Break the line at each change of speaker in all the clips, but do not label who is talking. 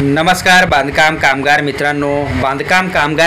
नमस्कार बांधकाम कामगार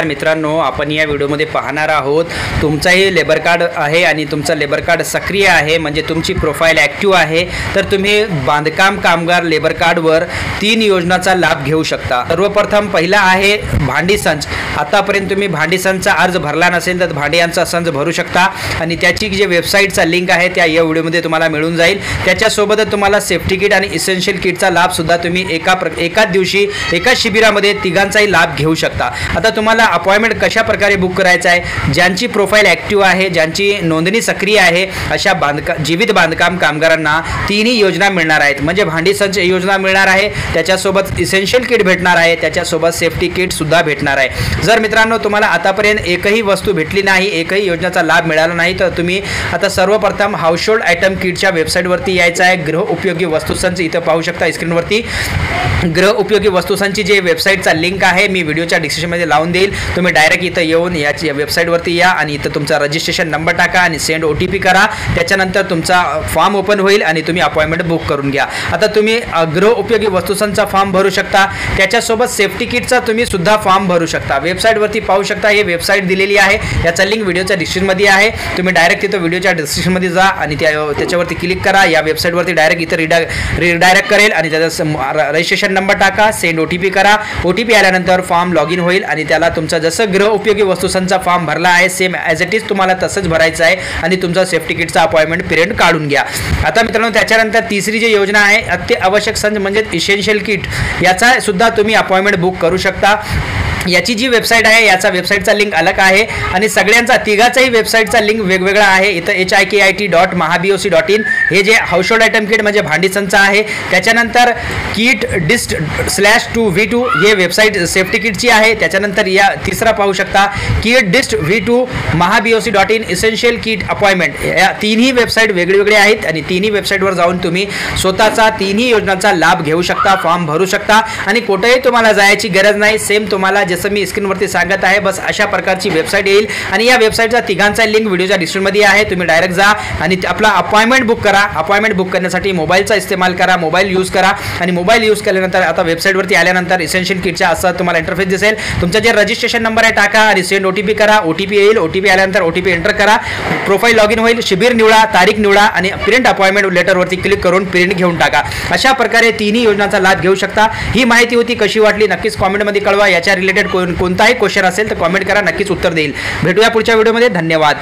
मित्रांनो, आपण या व्हिडिओमध्ये पाहणार आहोत तुमचाही लेबर कार्ड आहे आणि तुमचं लेबर कार्ड सक्रिय आहे, म्हणजे तुमची प्रोफाईल ॲक्टिव्ह आहे, तर तुम्ही बांधकाम कामगार लेबर कार्डवर 3 योजनांचा लाभ घेऊ शकता। सर्वप्रथम पहिला आहे भांडी संच। आतापर्यंत तुम्ही भांडी संचचा अर्ज भरला नसेल तर भांड्यांचा संच भरू शकता आणि त्याची जी वेबसाईटचा लिंक आहे त्या या व्हिडिओमध्ये तुम्हाला मिळून जाईल। त्याच्यासोबतच तुम्हाला सेफ्टी किट आणि इसेन्शियल किटचा लाभ सुद्धा तुम्ही एका दिवशी एका शिबिरामध्ये तिघांचाही लाभ घेऊ शकता। आता तुम्हाला अपॉइंटमेंट कशा प्रकारे बुक करायचा आहे, ज्यांची प्रोफाईल ॲक्टिव्ह आहे, ज्यांची नोंदणी सक्रिय आहे, अशा जीवित बांधकाम कामगारांना 3 योजना मिळणार आहेत। म्हणजे भांडी संच योजना मिळणार आहे, त्याच्यासोबत इसेन्शियल किट भेटणार आहे, त्याच्यासोबत सेफ्टी किट सुद्धा भेटणार आहे। जर मित्रांनो तुम्हाला आतापर्यंत एकही वस्तू भेटली नाही, एकही योजनेचा लाभ मिळाला नाही, तर तुम्ही आता सर्वप्रथम हाऊसहोल्ड आयटम किटच्या वेबसाईटवरती यायचं आहे। गृह उपयोगी वस्तूसंच इथं पाहू शकता स्क्रीनवरती। गृह उपयोगी वस्तूसंची जे वेबसाईटचा लिंक आहे मी व्हिडिओच्या डिस्क्रिप्शनमध्ये लावून देईल। तुम्ही डायरेक्ट इथं येऊन या वेबसाईटवरती या आणि इथं तुमचा रजिस्ट्रेशन नंबर टाका आणि सेंड OTP करा। त्याच्यानंतर तुमचा फॉर्म ओपन होईल आणि तुम्ही अपॉइंटमेंट बुक करून घ्या। आता तुम्ही गृह उपयोगी वस्तूसंचा फॉर्म भरू शकता, त्याच्यासोबत सेफ्टी किटचा तुम्ही सुद्धा फॉर्म भरू शकता। वेबसाईटवरती पाहू शकता, हे वेबसाईट दिलेली आहे, याचा लिंक व्हिडिओच्या डिस्क्रिप्शनमध्ये आहे। तुम्ही डायरेक्ट तिथं व्हिडिओच्या डिस्क्रिप्शनमध्ये जा आणि त्याच्यावरती क्लिक करा। या वेबसाईटवरती डायरेक्ट इथं रिडायरेक्ट करेल आणि त्याचा रजिस्ट्रेशन नंबर टाका, सेंड OTP करा। OTP आल्यानंतर फॉर्म लॉग इन होईल आणि त्याला तुमचा जसं गृह उपयोगी वस्तूसंचा फॉर्म भरला आहे सेम ॲज इट इज तुम्हाला तसंच भरायचं आहे आणि तुमचा सेफ्टी किटचा अपॉइंटमेंट पिरियड काढून घ्या। आता मित्रांनो त्याच्यानंतर तिसरी जी योजना आहे अत्यावश्यक संच म्हणजे इसेन्शियल किट, याचा सुद्धा तुम्ही अपॉइंटमेंट बुक करू शकता। याची जी वेबसाईट आहे याचा वेबसाईटचा लिंक अलग आहे आणि सगळ्यांचा तिघाचाही वेबसाईटचा लिंक वेगवेगळा आहे। इथं hikit.mahaboc.in हे जे हाऊसहोल्ड आयटम किट म्हणजे भांडी संच आहे। त्याच्यानंतर किट डिस्ट/2v2 हे वेबसाईट सेफ्टी किटची आहे। त्याच्यानंतर या तिसरा पाहू शकता किट डिस्ट/v2 mahaboc.in इसेन्शियल किट अपॉइंटमेंट। या तिन्ही वेबसाईट वेगवेगळे आहेत आणि तिन्ही वेबसाईटवर जाऊन तुम्ही स्वतःचा तिन्ही योजनांचा लाभ घेऊ शकता, फॉर्म भरू शकता आणि कुठेही तुम्हाला जायची गरज नाही। सेम तुम्हाला जसं मी स्क्रीनवरती सांगत आहे बस अशा प्रकारची वेबसाईट येईल आणि या वेबसाईटचा तिघांचा लिंक व्हिडिओच्या डिस्क्रिप्शनमध्ये आहे। तुम्ही डायरेक्ट जा आणि आपला अपॉइंटमेंट बुक करा। अपॉइंटमेंट बुक करण्यासाठी मोबाईलचा इस्तेमाल करा, मोबाईल यूज करा आणि मोबाईल यूज केल्यानंतर आता वेबसाईटवरती आल्यानंतर इसेन्शियल किटचा असा तुम्हाला इंटरफेस दिसेल। तुमचा जे रजिस्ट्रेशन नंबर आहे टाका आणि सेंड OTP करा। OTP येईल, OTP आल्यानंतर OTP एंटर करा, प्रोफाईल लॉग इन होईल, शिबिर निवडा, तारीख निवडा आणि प्रिंट अपॉइंटमेंट लेटरवरती क्लिक करून प्रिंट घेऊन टाका। अशा प्रकारे 3 योजनांचा लाभ घेऊ शकता। ही माहिती होती, कशी वाटली नक्कीच कॉमेंटमध्ये कळवा। याच्या रिलेटेड कोणताही क्वेश्चन असेल तर कमेंट करा, नक्कीच उत्तर देईल। भेटूया पुढच्या व्हिडिओमध्ये। धन्यवाद।